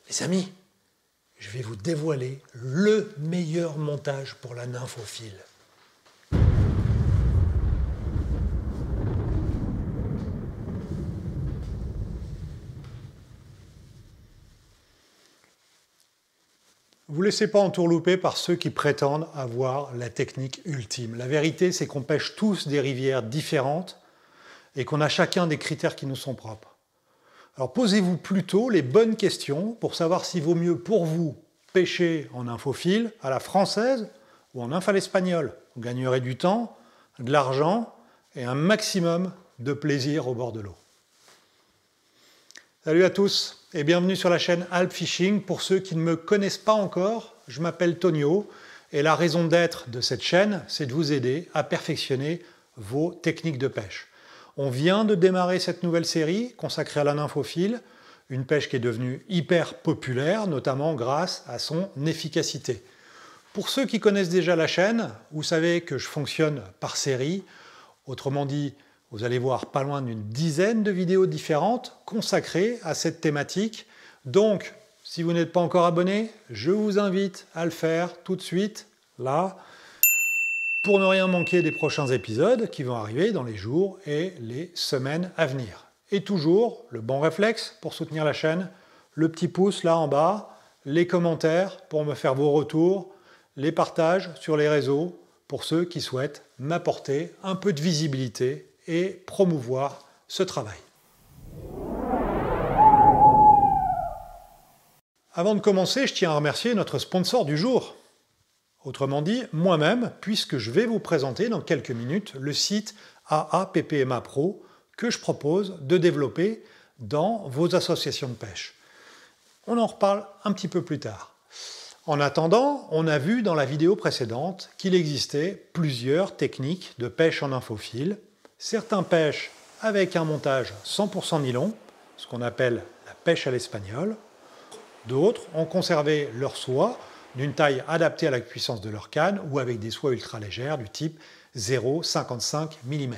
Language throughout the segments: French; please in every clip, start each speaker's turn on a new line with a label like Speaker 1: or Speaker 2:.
Speaker 1: Les amis, je vais vous dévoiler le meilleur montage pour la nymphophile. Vous ne laissez pas entourlouper par ceux qui prétendent avoir la technique ultime. La vérité, c'est qu'on pêche tous des rivières différentes et qu'on a chacun des critères qui nous sont propres. Alors posez-vous plutôt les bonnes questions pour savoir s'il vaut mieux pour vous pêcher en nymphophile à la française ou en nymphe à l'espagnol. Vous gagnerez du temps, de l'argent et un maximum de plaisir au bord de l'eau. Salut à tous et bienvenue sur la chaîne Alp Fishing. Pour ceux qui ne me connaissent pas encore, je m'appelle Tonio et la raison d'être de cette chaîne, c'est de vous aider à perfectionner vos techniques de pêche. On vient de démarrer cette nouvelle série consacrée à la nymphophile, une pêche qui est devenue hyper populaire, notamment grâce à son efficacité. Pour ceux qui connaissent déjà la chaîne, vous savez que je fonctionne par série, autrement dit, vous allez voir pas loin d'une dizaine de vidéos différentes consacrées à cette thématique. Donc, si vous n'êtes pas encore abonné, je vous invite à le faire tout de suite, là, pour ne rien manquer des prochains épisodes qui vont arriver dans les jours et les semaines à venir. Et toujours, le bon réflexe pour soutenir la chaîne, le petit pouce là en bas, les commentaires pour me faire vos retours, les partages sur les réseaux pour ceux qui souhaitent m'apporter un peu de visibilité et promouvoir ce travail. Avant de commencer, je tiens à remercier notre sponsor du jour. Autrement dit, moi-même, puisque je vais vous présenter dans quelques minutes le site AA-PPMA Pro que je propose de développer dans vos associations de pêche. On en reparle un petit peu plus tard. En attendant, on a vu dans la vidéo précédente qu'il existait plusieurs techniques de pêche en nymphophile. Certains pêchent avec un montage 100% nylon, ce qu'on appelle la pêche à l'espagnol. D'autres ont conservé leur soie d'une taille adaptée à la puissance de leur canne ou avec des soies ultra légères du type 0,55 mm.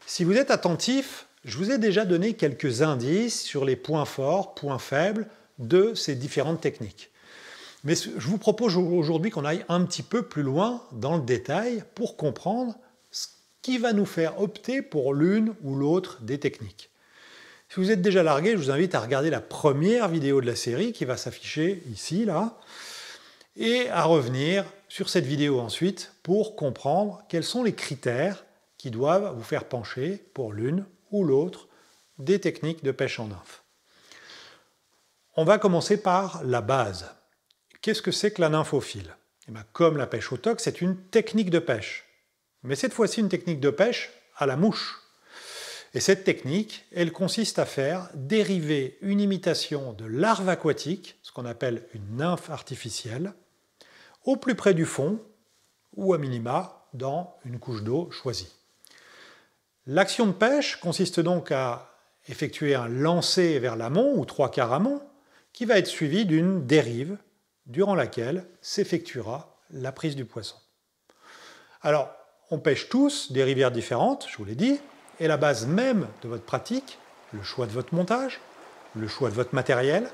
Speaker 1: Si vous êtes attentif, je vous ai déjà donné quelques indices sur les points forts, points faibles de ces différentes techniques. Mais je vous propose aujourd'hui qu'on aille un petit peu plus loin dans le détail pour comprendre ce qui va nous faire opter pour l'une ou l'autre des techniques. Si vous êtes déjà largué, je vous invite à regarder la première vidéo de la série qui va s'afficher ici, là, et à revenir sur cette vidéo ensuite pour comprendre quels sont les critères qui doivent vous faire pencher pour l'une ou l'autre des techniques de pêche en nymphe. On va commencer par la base. Qu'est-ce que c'est que la nymphophile? Comme la pêche au toc, c'est une technique de pêche. Mais cette fois-ci, une technique de pêche à la mouche. Et cette technique, elle consiste à faire dériver une imitation de larve aquatique, ce qu'on appelle une nymphe artificielle, au plus près du fond, ou à minima, dans une couche d'eau choisie. L'action de pêche consiste donc à effectuer un lancer vers l'amont, ou 3/4 amont, qui va être suivi d'une dérive, durant laquelle s'effectuera la prise du poisson. Alors, on pêche tous des rivières différentes, je vous l'ai dit, et la base même de votre pratique, le choix de votre montage, le choix de votre matériel,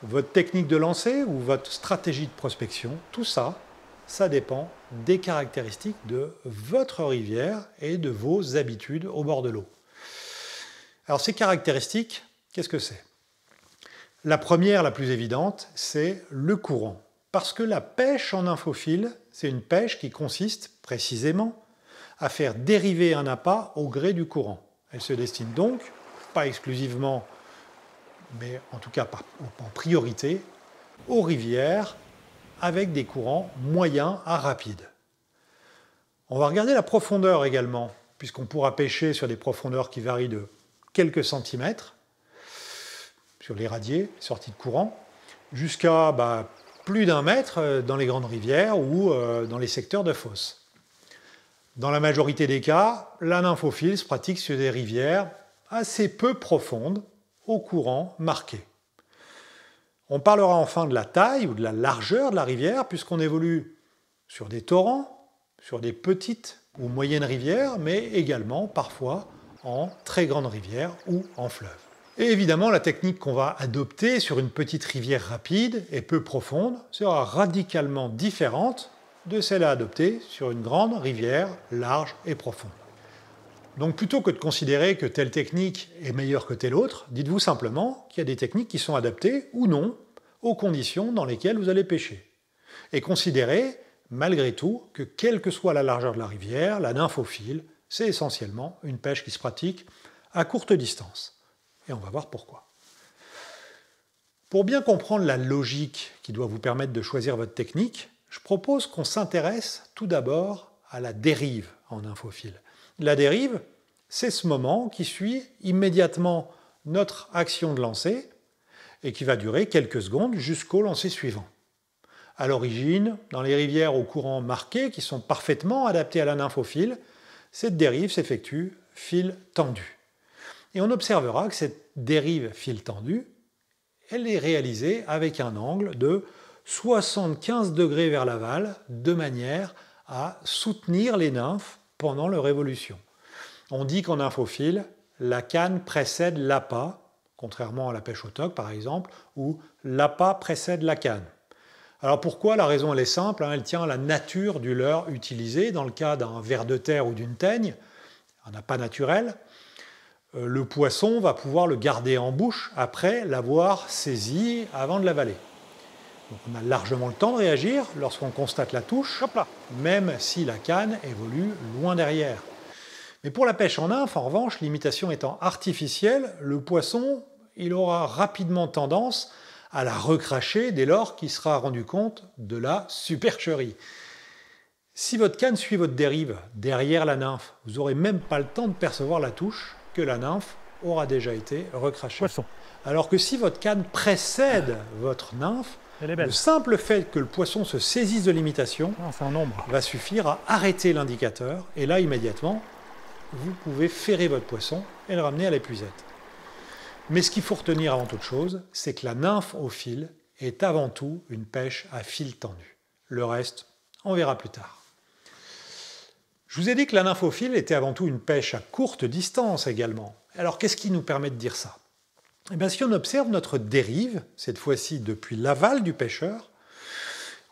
Speaker 1: votre technique de lancer ou votre stratégie de prospection, tout ça, ça dépend des caractéristiques de votre rivière et de vos habitudes au bord de l'eau. Alors ces caractéristiques, qu'est-ce que c'est? La première, la plus évidente, c'est le courant. Parce que la pêche en nymphophile, c'est une pêche qui consiste précisément à faire dériver un appât au gré du courant. Elle se destine donc, pas exclusivement, mais en tout cas en priorité, aux rivières avec des courants moyens à rapides. On va regarder la profondeur également, puisqu'on pourra pêcher sur des profondeurs qui varient de quelques centimètres, sur les radiers, sorties de courant, jusqu'à plus d'1 mètre dans les grandes rivières ou dans les secteurs de fosses. Dans la majorité des cas, la nymphophile se pratique sur des rivières assez peu profondes, au courant marqué. On parlera enfin de la taille ou de la largeur de la rivière, puisqu'on évolue sur des torrents, sur des petites ou moyennes rivières, mais également parfois en très grandes rivières ou en fleuves. Et évidemment, la technique qu'on va adopter sur une petite rivière rapide et peu profonde sera radicalement différente de celle à adopter sur une grande rivière large et profonde. Donc plutôt que de considérer que telle technique est meilleure que telle autre, dites-vous simplement qu'il y a des techniques qui sont adaptées ou non aux conditions dans lesquelles vous allez pêcher. Et considérez, malgré tout, que quelle que soit la largeur de la rivière, la nymphe au fil, c'est essentiellement une pêche qui se pratique à courte distance. Et on va voir pourquoi. Pour bien comprendre la logique qui doit vous permettre de choisir votre technique, je propose qu'on s'intéresse tout d'abord à la dérive en nymphe au fil. La dérive, c'est ce moment qui suit immédiatement notre action de lancer et qui va durer quelques secondes jusqu'au lancer suivant. À l'origine, dans les rivières au courant marqué qui sont parfaitement adaptées à la nymphe au fil, cette dérive s'effectue fil tendu. Et on observera que cette dérive fil tendu, elle est réalisée avec un angle de 75 degrés vers l'aval, de manière à soutenir les nymphes pendant leur évolution. On dit qu'en nymphe au fil, la canne précède l'appât, contrairement à la pêche au toc par exemple, où l'appât précède la canne. Alors pourquoi? La raison elle est simple, elle tient à la nature du leurre utilisé. Dans le cas d'un ver de terre ou d'une teigne, un appât naturel, le poisson va pouvoir le garder en bouche après l'avoir saisi avant de l'avaler. Donc on a largement le temps de réagir lorsqu'on constate la touche, même si la canne évolue loin derrière. Mais pour la pêche en nymphe, en revanche, l'imitation étant artificielle, le poisson il aura rapidement tendance à la recracher dès lors qu'il sera rendu compte de la supercherie. Si votre canne suit votre dérive derrière la nymphe, vous n'aurez même pas le temps de percevoir la touche que la nymphe aura déjà été recrachée.
Speaker 2: Poisson.
Speaker 1: Alors que si votre canne précède votre nymphe, le simple fait que le poisson se saisisse de l'imitation va suffire à arrêter l'indicateur et là immédiatement vous pouvez ferrer votre poisson et le ramener à l'épuisette. Mais ce qu'il faut retenir avant toute chose, c'est que la nymphe au fil est avant tout une pêche à fil tendu. Le reste, on verra plus tard. Je vous ai dit que la nymphe au fil était avant tout une pêche à courte distance également. Alors qu'est-ce qui nous permet de dire ça? Eh bien, si on observe notre dérive, cette fois-ci depuis l'aval du pêcheur,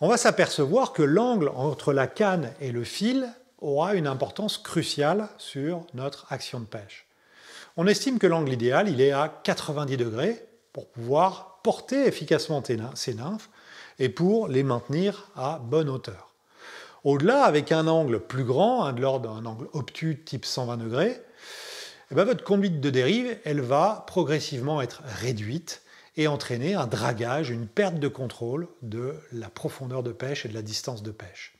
Speaker 1: on va s'apercevoir que l'angle entre la canne et le fil aura une importance cruciale sur notre action de pêche. On estime que l'angle idéal il est à 90 degrés pour pouvoir porter efficacement ces nymphes et pour les maintenir à bonne hauteur. Au-delà, avec un angle plus grand, de l'ordre d'un angle obtus type 120 degrés, eh bien, votre conduite de dérive elle va progressivement être réduite et entraîner un dragage, une perte de contrôle de la profondeur de pêche et de la distance de pêche.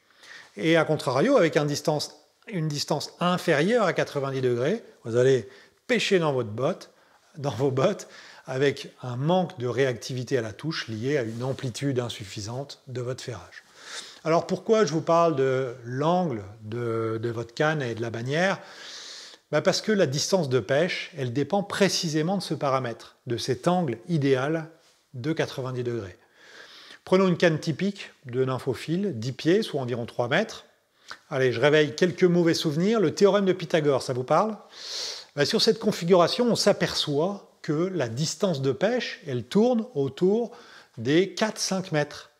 Speaker 1: Et à contrario, avec une distance inférieure à 90 degrés, vous allez pêcher dans vos bottes avec un manque de réactivité à la touche lié à une amplitude insuffisante de votre ferrage. Alors pourquoi je vous parle de l'angle de votre canne et de la bannière? Parce que la distance de pêche, elle dépend précisément de ce paramètre, de cet angle idéal de 90 degrés. Prenons une canne typique de nymphe au fil, 10 pieds, soit environ 3 mètres. Allez, je réveille quelques mauvais souvenirs. Le théorème de Pythagore, ça vous parle? Sur cette configuration, on s'aperçoit que la distance de pêche, elle tourne autour des 4-5 mètres.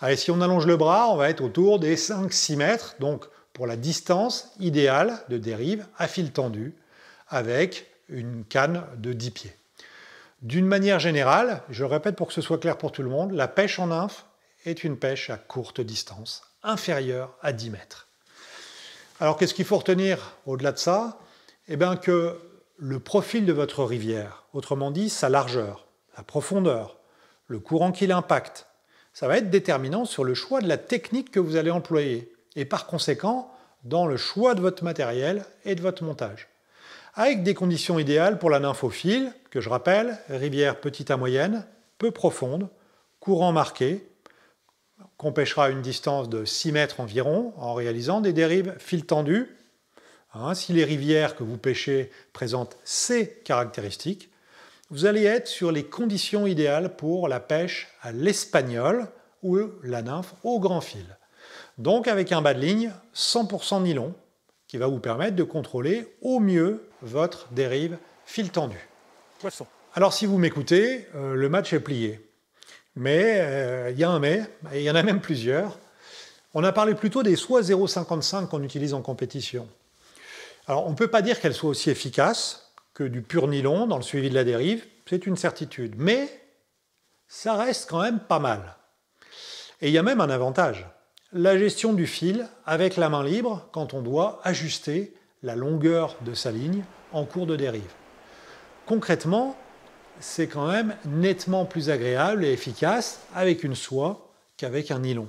Speaker 1: Allez, si on allonge le bras, on va être autour des 5-6 mètres, donc pour la distance idéale de dérive à fil tendu avec une canne de 10 pieds. D'une manière générale, je le répète pour que ce soit clair pour tout le monde, la pêche en nymphe est une pêche à courte distance, inférieure à 10 mètres. Alors qu'est-ce qu'il faut retenir au-delà de ça? Eh bien que le profil de votre rivière, autrement dit sa largeur, la profondeur, le courant qui l'impacte, ça va être déterminant sur le choix de la technique que vous allez employer et par conséquent dans le choix de votre matériel et de votre montage. Avec des conditions idéales pour la nymphe au fil, que je rappelle, rivière petite à moyenne, peu profonde, courant marqué, qu'on pêchera à une distance de 6 mètres environ en réalisant des dérives fil tendu. Si les rivières que vous pêchez présentent ces caractéristiques, vous allez être sur les conditions idéales pour la pêche à l'espagnol ou la nymphe au grand fil. Donc avec un bas de ligne 100% nylon qui va vous permettre de contrôler au mieux votre dérive fil tendu.
Speaker 2: Poisson.
Speaker 1: Alors si vous m'écoutez, le match est plié. Mais il y a un mais, et il y en a même plusieurs. On a parlé plutôt des soies 0,55 qu'on utilise en compétition. Alors on ne peut pas dire qu'elles soient aussi efficaces que du pur nylon dans le suivi de la dérive, c'est une certitude. Mais ça reste quand même pas mal. Et il y a même un avantage. La gestion du fil avec la main libre quand on doit ajuster la longueur de sa ligne en cours de dérive. Concrètement, c'est quand même nettement plus agréable et efficace avec une soie qu'avec un nylon.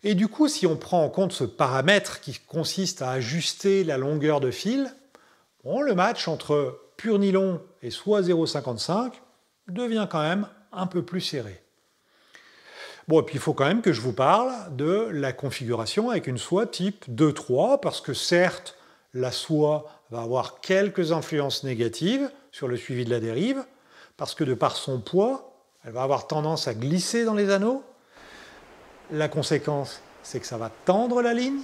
Speaker 1: Et du coup, si on prend en compte ce paramètre qui consiste à ajuster la longueur de fil, bon, le match entre pur nylon et soie 0,55 devient quand même un peu plus serré. Bon, et puis il faut quand même que je vous parle de la configuration avec une soie type 2-3, parce que certes, la soie va avoir quelques influences négatives sur le suivi de la dérive, parce que de par son poids, elle va avoir tendance à glisser dans les anneaux. La conséquence, c'est que ça va tendre la ligne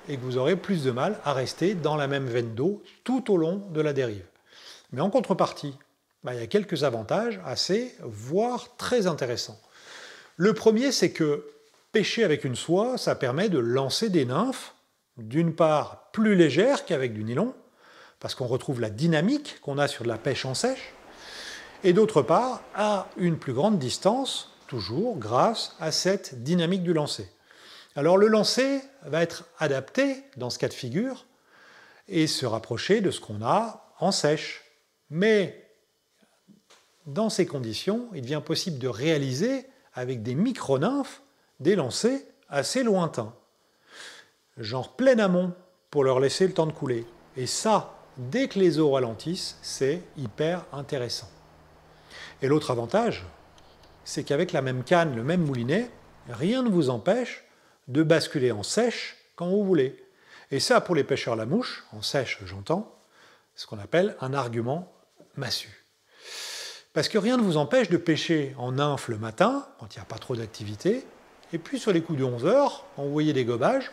Speaker 1: et que vous aurez plus de mal à rester dans la même veine d'eau tout au long de la dérive. Mais en contrepartie, il y a quelques avantages assez, voire très intéressants. Le premier, c'est que pêcher avec une soie, ça permet de lancer des nymphes, d'une part plus légères qu'avec du nylon, parce qu'on retrouve la dynamique qu'on a sur de la pêche en sèche, et d'autre part à une plus grande distance, toujours grâce à cette dynamique du lancer. Alors le lancer va être adapté dans ce cas de figure et se rapprocher de ce qu'on a en sèche. Mais dans ces conditions, il devient possible de réaliser avec des micro-nymphes des lancers assez lointains, genre plein amont, pour leur laisser le temps de couler. Et ça, dès que les eaux ralentissent, c'est hyper intéressant. Et l'autre avantage, c'est qu'avec la même canne, le même moulinet, rien ne vous empêche de basculer en sèche quand vous voulez. Et ça, pour les pêcheurs à la mouche, en sèche j'entends, ce qu'on appelle un argument massue. Parce que rien ne vous empêche de pêcher en nymphe le matin, quand il n'y a pas trop d'activité, et puis sur les coups de 11 heures, quand vous voyez des gobages,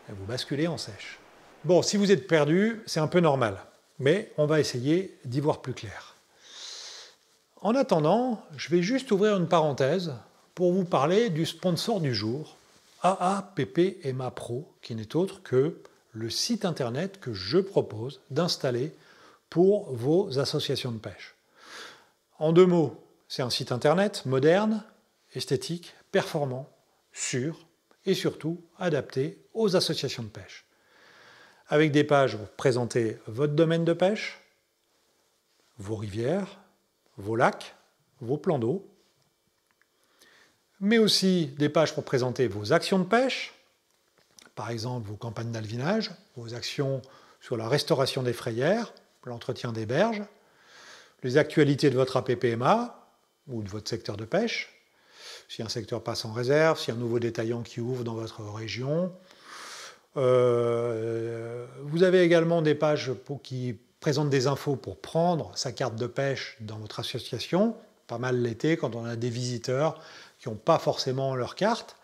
Speaker 1: vous basculez en sèche. Bon, si vous êtes perdu, c'est un peu normal, mais on va essayer d'y voir plus clair. En attendant, je vais juste ouvrir une parenthèse pour vous parler du sponsor du jour, AAPPMA Pro, qui n'est autre que le site internet que je propose d'installer pour vos associations de pêche. En 2 mots, c'est un site internet moderne, esthétique, performant, sûr et surtout adapté aux associations de pêche. Avec des pages pour présenter votre domaine de pêche, vos rivières, vos lacs, vos plans d'eau, mais aussi des pages pour présenter vos actions de pêche, par exemple vos campagnes d'alvinage, vos actions sur la restauration des frayères, l'entretien des berges, les actualités de votre APPMA ou de votre secteur de pêche, si un secteur passe en réserve, si un nouveau détaillant qui ouvre dans votre région. Vous avez également des pages qui présentent des infos pour prendre sa carte de pêche dans votre association, pas mal l'été quand on a des visiteurs qui n'ont pas forcément leur carte.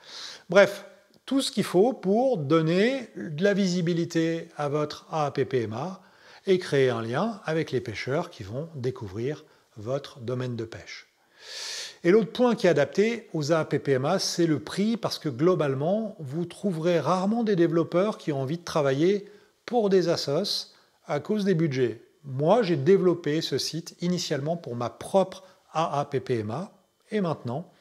Speaker 1: Bref, tout ce qu'il faut pour donner de la visibilité à votre AAPPMA et créer un lien avec les pêcheurs qui vont découvrir votre domaine de pêche. Et l'autre point qui est adapté aux AAPPMA, c'est le prix, parce que globalement, vous trouverez rarement des développeurs qui ont envie de travailler pour des assos à cause des budgets. Moi, j'ai développé ce site initialement pour ma propre AAPPMA, et maintenant,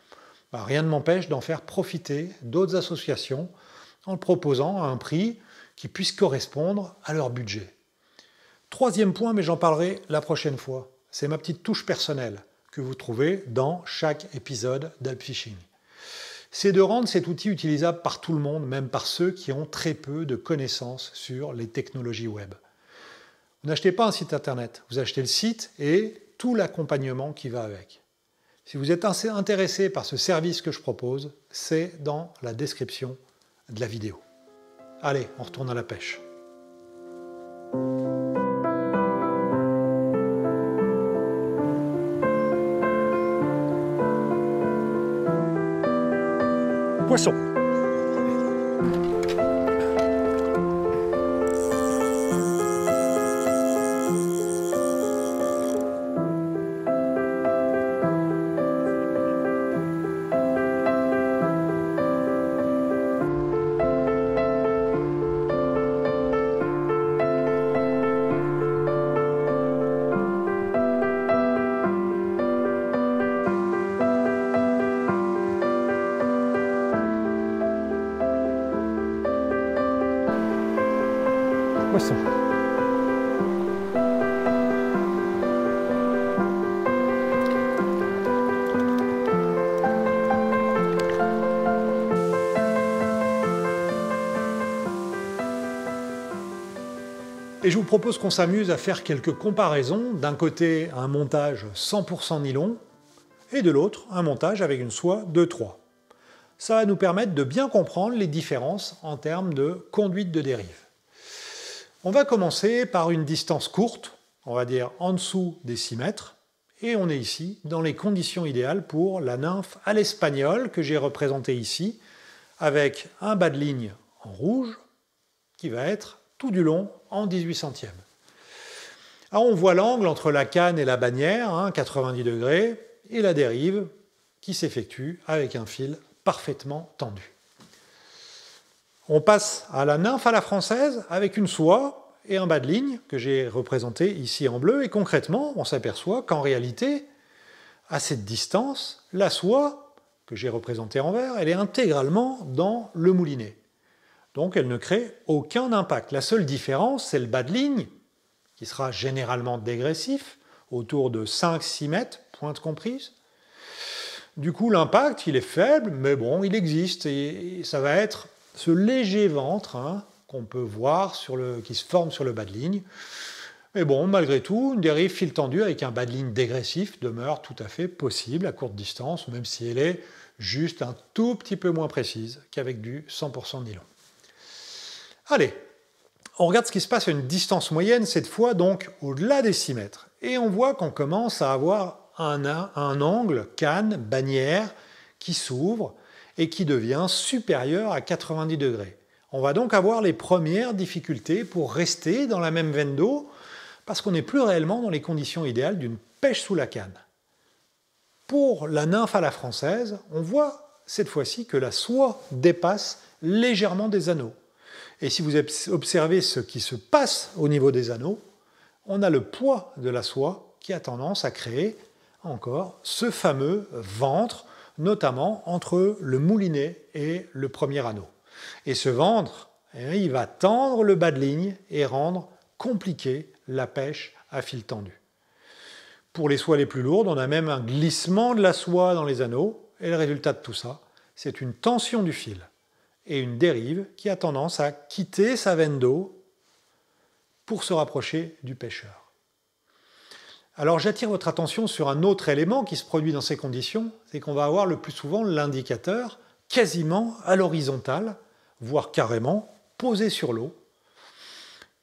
Speaker 1: rien ne m'empêche d'en faire profiter d'autres associations en le proposant à un prix qui puisse correspondre à leur budget. Troisième point, mais j'en parlerai la prochaine fois, c'est ma petite touche personnelle que vous trouvez dans chaque épisode d'Alpfishing. C'est de rendre cet outil utilisable par tout le monde, même par ceux qui ont très peu de connaissances sur les technologies web. Vous n'achetez pas un site internet, vous achetez le site et tout l'accompagnement qui va avec. Si vous êtes intéressé par ce service que je propose, c'est dans la description de la vidéo. Allez, on retourne à la pêche. Poisson. poisson. Et je vous propose qu'on s'amuse à faire quelques comparaisons. D'un côté, un montage 100% nylon, et de l'autre, un montage avec une soie 2-3. Ça va nous permettre de bien comprendre les différences en termes de conduite de dérive. On va commencer par une distance courte, on va dire en dessous des 6 mètres, et on est ici dans les conditions idéales pour la nymphe à l'espagnol que j'ai représentée ici, avec un bas de ligne en rouge qui va être tout du long en 18 centièmes. Alors on voit l'angle entre la canne et la bannière, 90 degrés, et la dérive qui s'effectue avec un fil parfaitement tendu. On passe à la nymphe à la française avec une soie et un bas de ligne que j'ai représenté ici en bleu, et concrètement on s'aperçoit qu'en réalité, à cette distance, la soie que j'ai représentée en vert, elle est intégralement dans le moulinet. Donc elle ne crée aucun impact. La seule différence, c'est le bas de ligne, qui sera généralement dégressif, autour de 5-6 mètres, pointe comprise. Du coup, l'impact, il est faible, mais bon, il existe, et ça va être ce léger ventre qu'on peut voir qui se forme sur le bas de ligne. Mais bon, malgré tout, une dérive fil tendu avec un bas de ligne dégressif demeure tout à fait possible à courte distance, même si elle est juste un tout petit peu moins précise qu'avec du 100% nylon. Allez, on regarde ce qui se passe à une distance moyenne, cette fois donc au-delà des 6 mètres. Et on voit qu'on commence à avoir un angle canne-bannière qui s'ouvre et qui devient supérieur à 90 degrés. On va donc avoir les premières difficultés pour rester dans la même veine d'eau, parce qu'on n'est plus réellement dans les conditions idéales d'une pêche sous la canne. Pour la nymphe à la française, on voit cette fois-ci que la soie dépasse légèrement des anneaux. Et si vous observez ce qui se passe au niveau des anneaux, on a le poids de la soie qui a tendance à créer encore ce fameux ventre, notamment entre le moulinet et le premier anneau. Et ce ventre, il va tendre le bas de ligne et rendre compliquée la pêche à fil tendu. Pour les soies les plus lourdes, on a même un glissement de la soie dans les anneaux, et le résultat de tout ça, c'est une tension du fil et une dérive qui a tendance à quitter sa veine d'eau pour se rapprocher du pêcheur. Alors j'attire votre attention sur un autre élément qui se produit dans ces conditions, c'est qu'on va avoir le plus souvent l'indicateur quasiment à l'horizontale, voire carrément posé sur l'eau.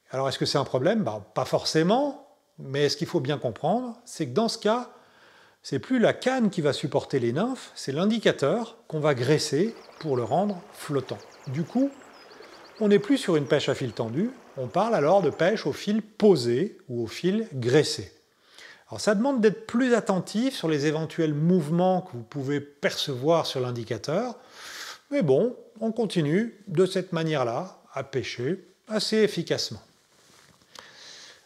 Speaker 1: Alors est-ce que c'est un problème? Pas forcément, mais ce qu'il faut bien comprendre, c'est que dans ce cas, c'est plus la canne qui va supporter les nymphes, c'est l'indicateur qu'on va graisser pour le rendre flottant. Du coup, on n'est plus sur une pêche à fil tendu, on parle alors de pêche au fil posé ou au fil graissé. Alors ça demande d'être plus attentif sur les éventuels mouvements que vous pouvez percevoir sur l'indicateur, mais bon, on continue de cette manière-là à pêcher assez efficacement.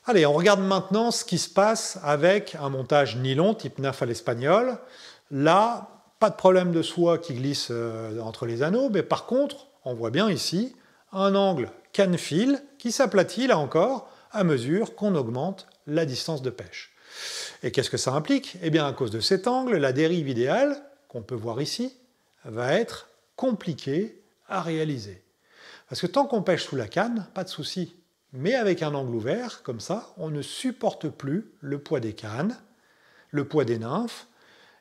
Speaker 1: Allez, on regarde maintenant ce qui se passe avec un montage nylon type nymphe à l'espagnol. Là, pas de problème de soie qui glisse entre les anneaux, mais par contre, on voit bien ici un angle canne-fil qui s'aplatit là encore à mesure qu'on augmente la distance de pêche. Et qu'est-ce que ça implique? Eh bien, à cause de cet angle, la dérive idéale, qu'on peut voir ici, va être compliquée à réaliser. Parce que tant qu'on pêche sous la canne, pas de souci. Mais avec un angle ouvert, comme ça, on ne supporte plus le poids des cannes, le poids des nymphes,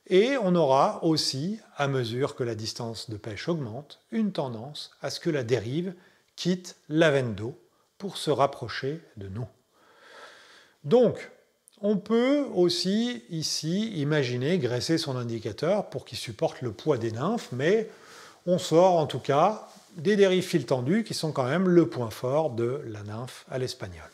Speaker 1: et on aura aussi, à mesure que la distance de pêche augmente, une tendance à ce que la dérive quitte la veine d'eau pour se rapprocher de nous. Donc, on peut aussi ici imaginer graisser son indicateur pour qu'il supporte le poids des nymphes, mais on sort en tout cas des dérives fil tendu qui sont quand même le point fort de la nymphe à l'espagnol.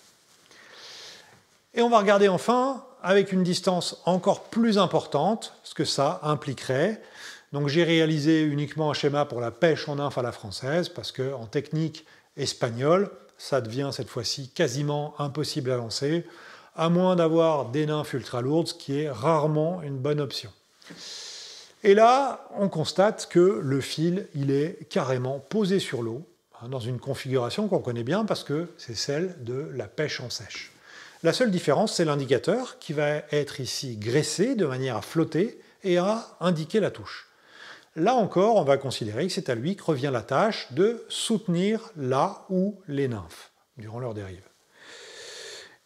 Speaker 1: Et on va regarder enfin, avec une distance encore plus importante, ce que ça impliquerait. Donc j'ai réalisé uniquement un schéma pour la pêche en nymphe à la française, parce qu'en technique espagnole, ça devient cette fois-ci quasiment impossible à lancer, à moins d'avoir des nymphes ultra lourdes, ce qui est rarement une bonne option. Et là, on constate que le fil, il est carrément posé sur l'eau, dans une configuration qu'on connaît bien parce que c'est celle de la pêche en sèche. La seule différence, c'est l'indicateur qui va être ici graissé de manière à flotter et à indiquer la touche. Là encore, on va considérer que c'est à lui que revient la tâche de soutenir la ou les nymphes durant leur dérive.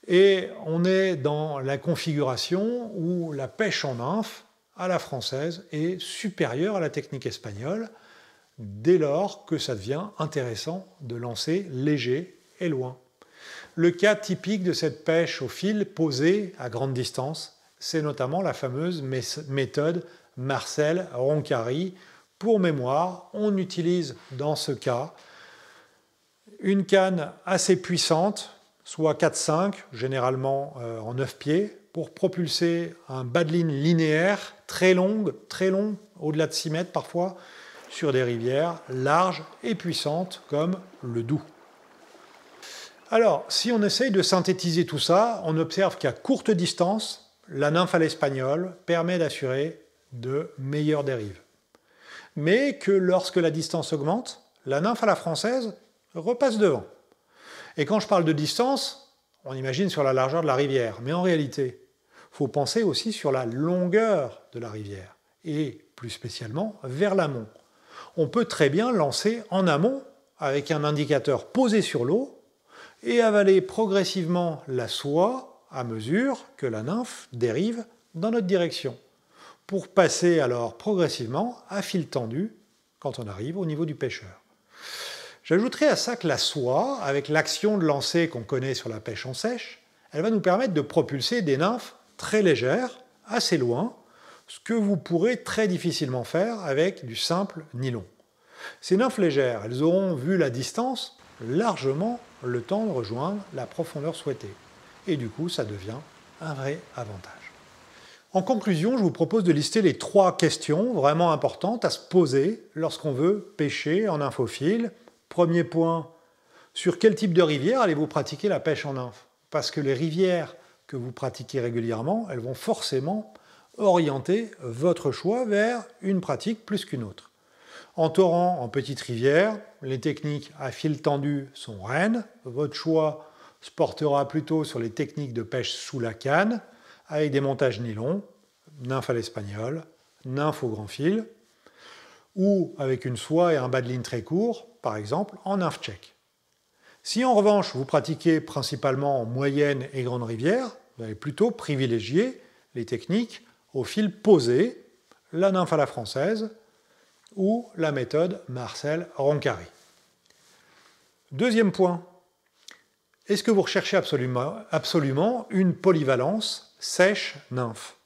Speaker 1: Et on est dans la configuration où la pêche en nymphe à la française est supérieure à la technique espagnole, dès lors que ça devient intéressant de lancer léger et loin. Le cas typique de cette pêche au fil posée à grande distance, c'est notamment la fameuse méthode Marcel-Roncari. Pour mémoire, on utilise dans ce cas une canne assez puissante, soit 4-5, généralement en 9 pieds, pour propulser un badeline linéaire très long, au-delà de 6 mètres parfois, sur des rivières larges et puissantes comme le Doubs. Alors, si on essaye de synthétiser tout ça, on observe qu'à courte distance, la nymphe à l'espagnol permet d'assurer de meilleures dérives. Mais que lorsque la distance augmente, la nymphe à la française repasse devant. Et quand je parle de distance, on imagine sur la largeur de la rivière. Mais en réalité, il faut penser aussi sur la longueur de la rivière, et plus spécialement vers l'amont. On peut très bien lancer en amont avec un indicateur posé sur l'eau et avaler progressivement la soie à mesure que la nymphe dérive dans notre direction, pour passer alors progressivement à fil tendu quand on arrive au niveau du pêcheur. J'ajouterai à ça que la soie, avec l'action de lancer qu'on connaît sur la pêche en sèche, elle va nous permettre de propulser des nymphes très légères, assez loin, ce que vous pourrez très difficilement faire avec du simple nylon. Ces nymphes légères, elles auront, vu la distance, largement le temps de rejoindre la profondeur souhaitée. Et du coup, ça devient un vrai avantage. En conclusion, je vous propose de lister les 3 questions vraiment importantes à se poser lorsqu'on veut pêcher en nymphophile. Premier point, sur quel type de rivière allez-vous pratiquer la pêche en nymphe? Parce que les rivières que vous pratiquez régulièrement, elles vont forcément orienter votre choix vers une pratique plus qu'une autre. En torrent, en petite rivière, les techniques à fil tendu sont reines. Votre choix se portera plutôt sur les techniques de pêche sous la canne, avec des montages nylon, nymphe à l'espagnol, nymphe au grand fil, ou avec une soie et un badeline très court, par exemple en nymphe tchèque. Si en revanche vous pratiquez principalement en moyenne et grande rivière, vous allez plutôt privilégier les techniques au fil posé, la nymphe à la française ou la méthode Marcel-Roncari. Deuxième point, est-ce que vous recherchez absolument une polyvalence sèche-nymphe?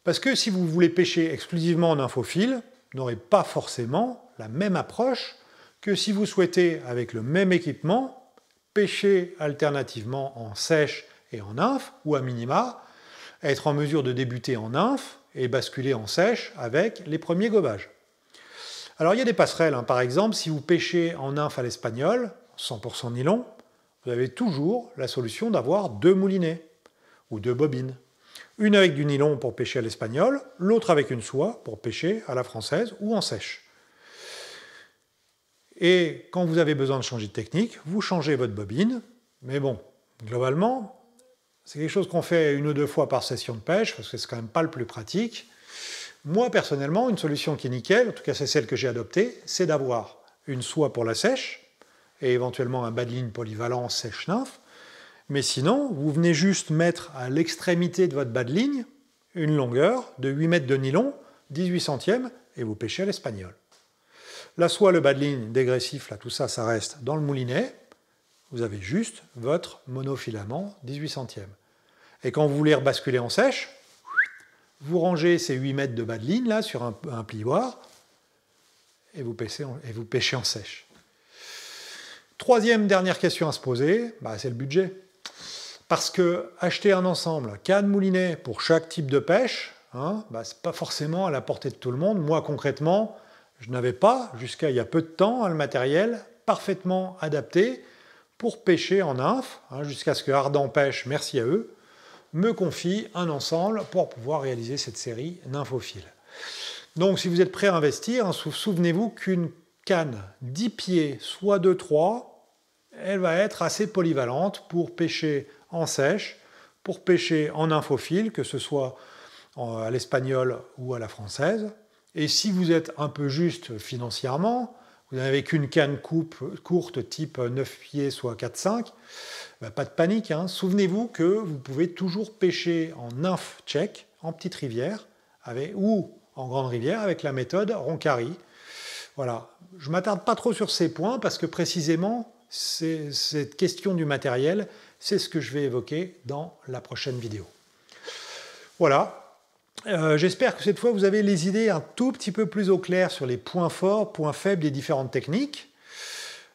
Speaker 1: Parce que si vous voulez pêcher exclusivement en nymphophile, vous n'aurez pas forcément la même approche que si vous souhaitez, avec le même équipement, pêcher alternativement en sèche et en nymphe, ou à minima, être en mesure de débuter en nymphe et basculer en sèche avec les premiers gobages. Alors il y a des passerelles, par exemple, si vous pêchez en nymphe à l'espagnol, 100% nylon, vous avez toujours la solution d'avoir 2 moulinets ou 2 bobines. Une avec du nylon pour pêcher à l'espagnol, l'autre avec une soie pour pêcher à la française ou en sèche. Et quand vous avez besoin de changer de technique, vous changez votre bobine, mais bon, globalement, c'est quelque chose qu'on fait 1 ou 2 fois par session de pêche, parce que c'est quand même pas le plus pratique. Moi, personnellement, une solution qui est nickel, en tout cas c'est celle que j'ai adoptée, c'est d'avoir une soie pour la sèche, et éventuellement un badeline polyvalent sèche-nymphe. Mais sinon, vous venez juste mettre à l'extrémité de votre badeline une longueur de 8 mètres de nylon, 18 centièmes, et vous pêchez à l'espagnol. La soie, le badeline, dégressif, là, tout ça, ça reste dans le moulinet. Vous avez juste votre monofilament 18 centièmes. Et quand vous voulez rebasculer en sèche, vous rangez ces 8 mètres de badeline là, sur un plioir et vous pêchez en sèche. Troisième, dernière question à se poser, c'est le budget. Parce que acheter un ensemble, canne moulinet pour chaque type de pêche, c'est pas forcément à la portée de tout le monde. Moi, concrètement, je n'avais pas, jusqu'à il y a peu de temps, le matériel parfaitement adapté pour pêcher en nymphe, jusqu'à ce que Ardent Pêche, merci à eux, me confie un ensemble pour pouvoir réaliser cette série nymphophile. Donc si vous êtes prêt à investir, souvenez-vous qu'une canne 10 pieds, soit 2-3, elle va être assez polyvalente pour pêcher en sèche, pour pêcher en infophile, que ce soit à l'espagnol ou à la française. Et si vous êtes un peu juste financièrement, vous n'avez qu'une canne courte type 9 pieds, soit 4-5, ben pas de panique, hein. Souvenez-vous que vous pouvez toujours pêcher en nymphe tchèque, en petite rivière, ou en grande rivière, avec la méthode Roncari. Voilà, je ne m'attarde pas trop sur ces points, parce que précisément, cette question du matériel, c'est ce que je vais évoquer dans la prochaine vidéo. Voilà. J'espère que cette fois vous avez les idées un tout petit peu plus au clair sur les points forts, points faibles des différentes techniques.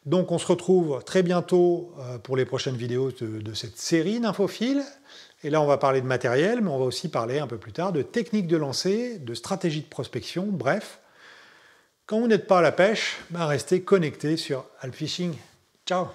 Speaker 1: Donc on se retrouve très bientôt pour les prochaines vidéos de cette série d'infophiles. Et là on va parler de matériel, mais on va aussi parler un peu plus tard de techniques de lancer, de stratégie de prospection, bref. Quand vous n'êtes pas à la pêche, restez connecté sur Alpfishing. Ciao!